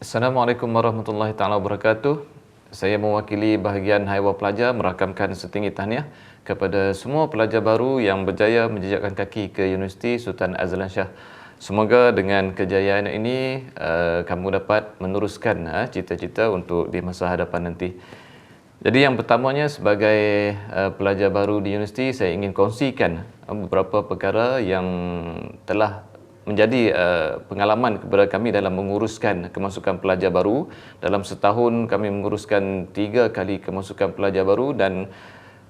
Assalamualaikum warahmatullahi taala wabarakatuh. Saya mewakili bahagian Haiwan Pelajar merakamkan setinggi tahniah kepada semua pelajar baru yang berjaya menjejakkan kaki ke Universiti Sultan Azlan Shah. Semoga dengan kejayaan ini kamu dapat meneruskan cita-cita untuk di masa hadapan nanti. Jadi yang pertamanya, sebagai pelajar baru di universiti, saya ingin kongsikan beberapa perkara yang telah menjadi pengalaman kepada kami dalam menguruskan kemasukan pelajar baru. Dalam setahun kami menguruskan 3 kali kemasukan pelajar baru dan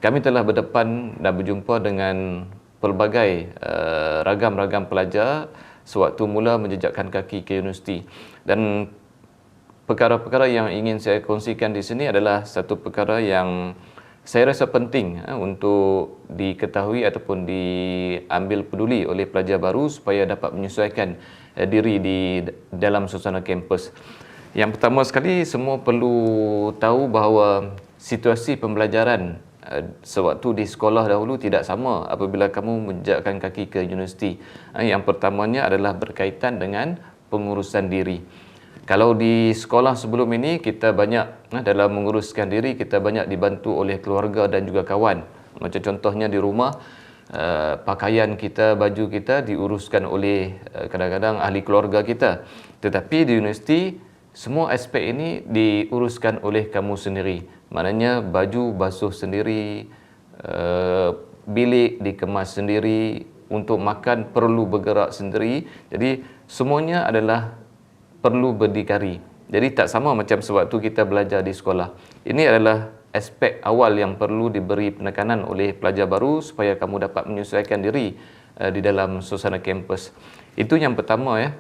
kami telah berdepan dan berjumpa dengan pelbagai ragam-ragam pelajar sewaktu mula menjejakkan kaki ke universiti. Dan perkara-perkara yang ingin saya kongsikan di sini adalah satu perkara yang saya rasa penting untuk diketahui ataupun diambil peduli oleh pelajar baru supaya dapat menyesuaikan diri di dalam suasana kampus. Yang pertama sekali, semua perlu tahu bahawa situasi pembelajaran sewaktu di sekolah dahulu tidak sama apabila kamu menjejakkan kaki ke universiti. Yang pertamanya adalah berkaitan dengan pengurusan diri. Kalau di sekolah sebelum ini, kita banyak dalam menguruskan diri, kita banyak dibantu oleh keluarga dan juga kawan. Macam contohnya di rumah, pakaian kita, baju kita diuruskan oleh kadang-kadang ahli keluarga kita. Tetapi di universiti, semua aspek ini diuruskan oleh kamu sendiri. Maknanya baju basuh sendiri, bilik dikemas sendiri, untuk makan perlu bergerak sendiri. Jadi semuanya adalah perlu berdikari. Jadi tak sama macam sewaktu kita belajar di sekolah. Ini adalah aspek awal yang perlu diberi penekanan oleh pelajar baru supaya kamu dapat menyesuaikan diri di dalam suasana kampus. Itu yang pertama ya.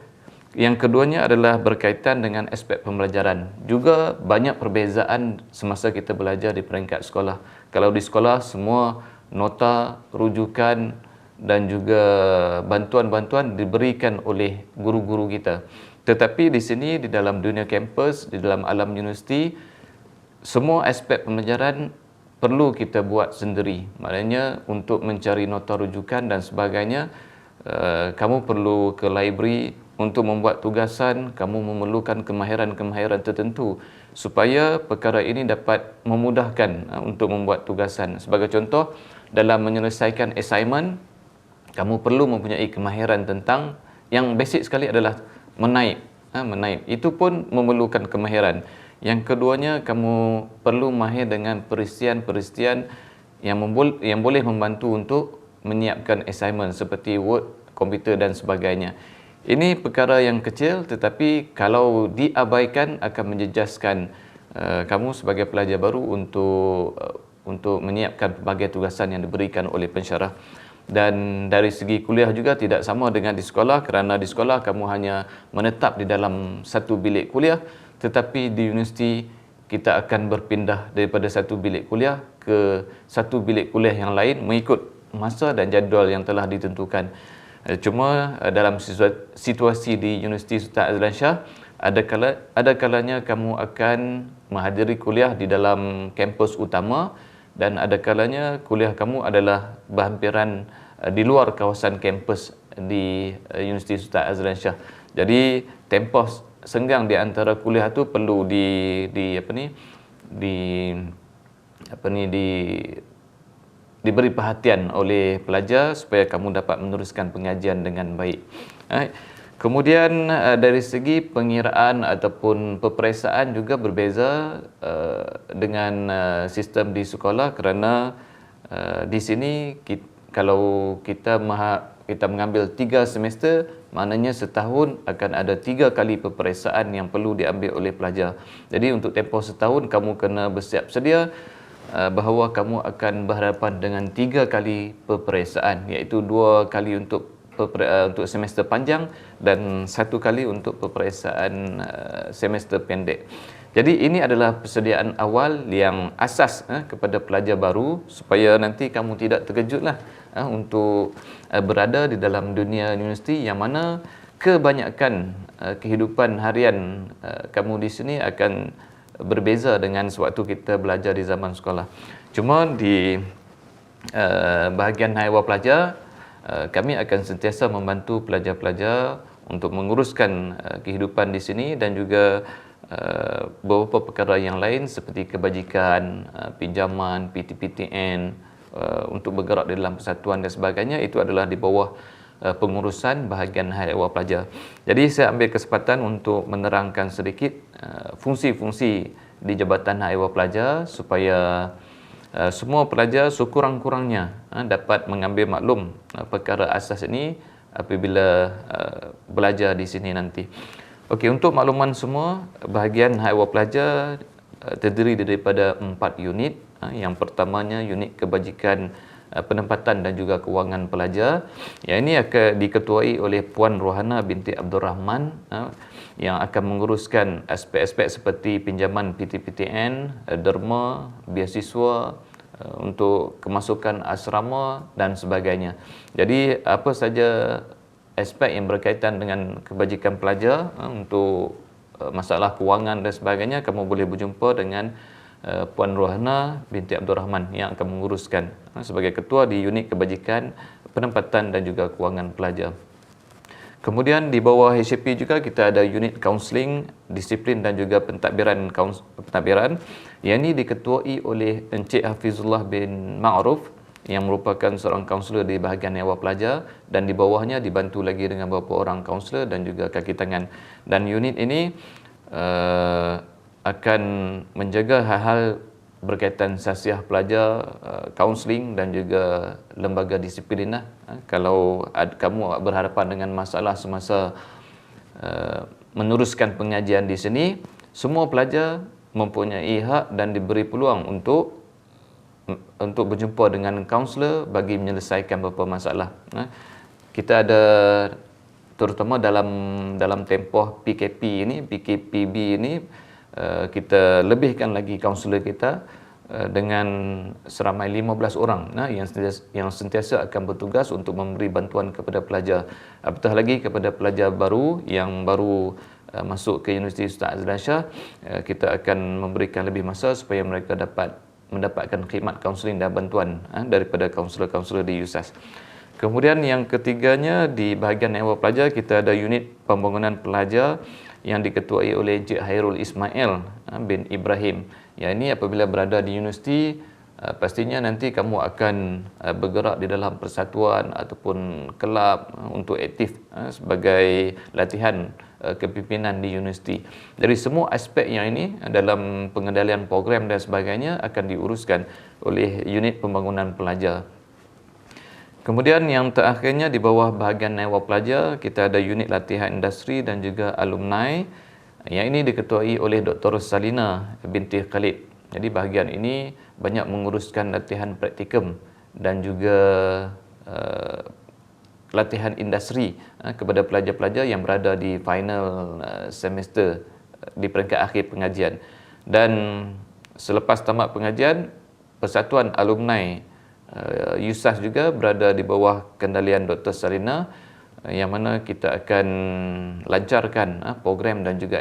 Yang keduanya adalah berkaitan dengan aspek pembelajaran. Juga banyak perbezaan semasa kita belajar di peringkat sekolah. Kalau di sekolah semua nota, rujukan dan juga bantuan-bantuan diberikan oleh guru-guru kita. Tetapi di sini, di dalam dunia kampus, di dalam alam universiti, semua aspek pembelajaran perlu kita buat sendiri. Maknanya untuk mencari nota rujukan dan sebagainya, kamu perlu ke library untuk membuat tugasan, kamu memerlukan kemahiran-kemahiran tertentu supaya perkara ini dapat memudahkan untuk membuat tugasan. Sebagai contoh, dalam menyelesaikan assignment, kamu perlu mempunyai kemahiran tentang, yang basic sekali adalah menaip. Itu pun memerlukan kemahiran. Yang keduanya, kamu perlu mahir dengan peristian-peristian yang boleh membantu untuk menyiapkan assignment seperti Word, komputer dan sebagainya. Ini perkara yang kecil, tetapi kalau diabaikan akan menjejaskan kamu sebagai pelajar baru untuk menyiapkan pelbagai tugasan yang diberikan oleh pensyarah. Dan dari segi kuliah juga tidak sama dengan di sekolah, kerana di sekolah kamu hanya menetap di dalam satu bilik kuliah, tetapi di universiti kita akan berpindah daripada satu bilik kuliah ke satu bilik kuliah yang lain mengikut masa dan jadual yang telah ditentukan. Cuma dalam situasi di Universiti Sultan Azlan Shah, ada kalanya kamu akan menghadiri kuliah di dalam kampus utama, dan ada kalanya kuliah kamu adalah berhampiran di luar kawasan kampus di Universiti Sultan Azlan Shah. Jadi tempoh senggang di antara kuliah tu perlu diberi perhatian oleh pelajar supaya kamu dapat meneruskan pengajian dengan baik. Kemudian dari segi pengiraan ataupun peperiksaan juga berbeza dengan sistem di sekolah, kerana di sini kalau kita mengambil 3 semester, maknanya setahun akan ada 3 kali peperiksaan yang perlu diambil oleh pelajar. Jadi untuk tempoh setahun kamu kena bersiap sedia bahawa kamu akan berhadapan dengan 3 kali peperiksaan, iaitu 2 kali untuk semester panjang dan 1 kali untuk peperiksaan semester pendek. Jadi ini adalah persediaan awal yang asas kepada pelajar baru supaya nanti kamu tidak terkejutlah untuk berada di dalam dunia universiti yang mana kebanyakan kehidupan harian kamu di sini akan berbeza dengan sewaktu kita belajar di zaman sekolah. Cuma di bahagian Haiwan Pelajar, kami akan sentiasa membantu pelajar-pelajar untuk menguruskan kehidupan di sini dan juga beberapa perkara yang lain seperti kebajikan, pinjaman, PTPTN, untuk bergerak di dalam persatuan dan sebagainya, itu adalah di bawah pengurusan bahagian hal ehwal pelajar. Jadi saya ambil kesempatan untuk menerangkan sedikit fungsi-fungsi di Jabatan Hak Ehwal Pelajar supaya semua pelajar sekurang-kurangnya dapat mengambil maklum perkara asas ini apabila belajar di sini nanti. Okey, untuk makluman semua, bahagian hak ehwal pelajar terdiri daripada 4 unit. Yang pertamanya unit kebajikan penempatan dan juga kewangan pelajar. Yang ini akan diketuai oleh Puan Rohana binti Abdul Rahman yang akan menguruskan aspek-aspek seperti pinjaman PTPTN, derma, beasiswa, untuk kemasukan asrama dan sebagainya. Jadi apa saja aspek yang berkaitan dengan kebajikan pelajar untuk masalah kewangan dan sebagainya, kamu boleh berjumpa dengan Puan Rohana binti Abdul Rahman yang akan menguruskan sebagai ketua di unit kebajikan penempatan dan juga kewangan pelajar. Kemudian di bawah HCP juga kita ada unit kaunseling, disiplin dan juga pentadbiran. Yang ini diketuai oleh Encik Hafizullah bin Ma'ruf yang merupakan seorang kaunselor di bahagian ehwal pelajar, dan di bawahnya dibantu lagi dengan beberapa orang kaunselor dan juga kaki tangan. Dan unit ini akan menjaga hal-hal berkaitan sasiah pelajar, kaunseling dan juga lembaga disiplin lah. Kalau kamu berhadapan dengan masalah semasa meneruskan pengajian di sini, semua pelajar mempunyai hak dan diberi peluang untuk berjumpa dengan kaunselor bagi menyelesaikan beberapa masalah. Kita ada, terutama dalam tempoh PKP ini, PKPB ini, kita lebihkan lagi kaunselor kita dengan seramai 15 orang yang sentiasa akan bertugas untuk memberi bantuan kepada pelajar. Apatah lagi kepada pelajar baru yang baru masuk ke Universiti Ustaz Azlan Shah, kita akan memberikan lebih masa supaya mereka dapat mendapatkan khidmat kaunseling dan bantuan daripada kaunselor-kaunselor di USAS. Kemudian yang ketiganya, di bahagian ehwal pelajar kita ada unit pembangunan pelajar yang diketuai oleh Encik Hairul Ismail bin Ibrahim. Yang ini apabila berada di universiti, pastinya nanti kamu akan bergerak di dalam persatuan ataupun kelab untuk aktif sebagai latihan kepimpinan di universiti. Jadi semua aspek yang ini dalam pengendalian program dan sebagainya akan diuruskan oleh unit pembangunan pelajar. Kemudian yang terakhirnya di bawah bahagian ehwal pelajar kita ada unit latihan industri dan juga alumni. Yang ini diketuai oleh Dr. Salina binti Khalid. Jadi bahagian ini banyak menguruskan latihan praktikum dan juga latihan industri kepada pelajar-pelajar yang berada di final semester di peringkat akhir pengajian. Dan selepas tamat pengajian, Persatuan Alumni USAS juga berada di bawah kendalian Dr. Salina, yang mana kita akan lancarkan program dan juga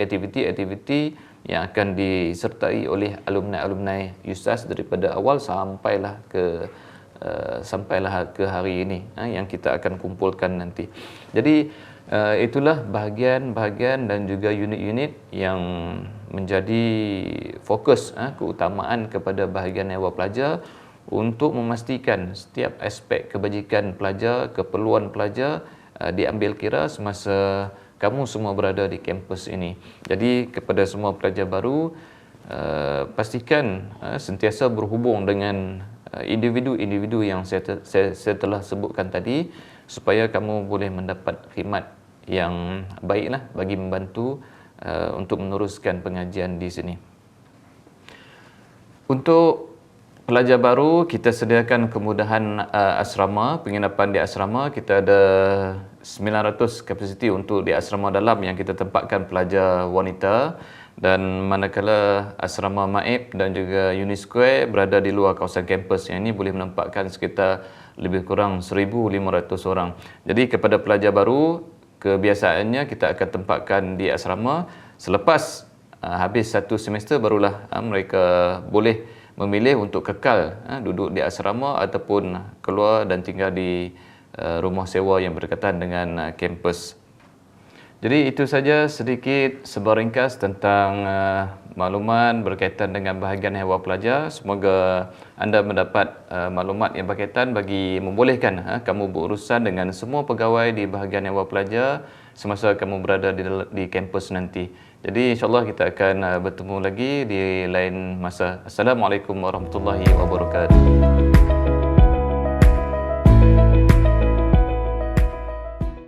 aktiviti-aktiviti yang akan disertai oleh alumni-alumni USAS daripada awal sampailah ke hari ini yang kita akan kumpulkan nanti. Jadi itulah bahagian-bahagian dan juga unit-unit yang menjadi fokus keutamaan kepada bahagian ehwal pelajar untuk memastikan setiap aspek kebajikan pelajar, keperluan pelajar diambil kira semasa kamu semua berada di kampus ini. Jadi kepada semua pelajar baru, pastikan sentiasa berhubung dengan individu-individu yang saya telah sebutkan tadi, supaya kamu boleh mendapat khidmat yang baiklah bagi membantu untuk meneruskan pengajian di sini. Untuk pelajar baru, kita sediakan kemudahan asrama, penginapan di asrama. Kita ada 900 kapasiti untuk di asrama dalam yang kita tempatkan pelajar wanita. Dan manakala asrama Maib dan juga Unisquare berada di luar kawasan kampus, yang ini boleh menempatkan sekitar lebih kurang 1,500 orang. Jadi kepada pelajar baru, kebiasaannya kita akan tempatkan di asrama. Selepas habis satu semester barulah mereka boleh memilih untuk kekal duduk di asrama ataupun keluar dan tinggal di rumah sewa yang berdekatan dengan kampus. Jadi itu saja sedikit sebar ringkas tentang maklumat berkaitan dengan bahagian hewan pelajar. Semoga anda mendapat maklumat yang berkaitan bagi membolehkan kamu berurusan dengan semua pegawai di bahagian hewan pelajar semasa kamu berada di kampus nanti. Jadi insyaAllah kita akan bertemu lagi di lain masa. Assalamualaikum warahmatullahi wabarakatuh.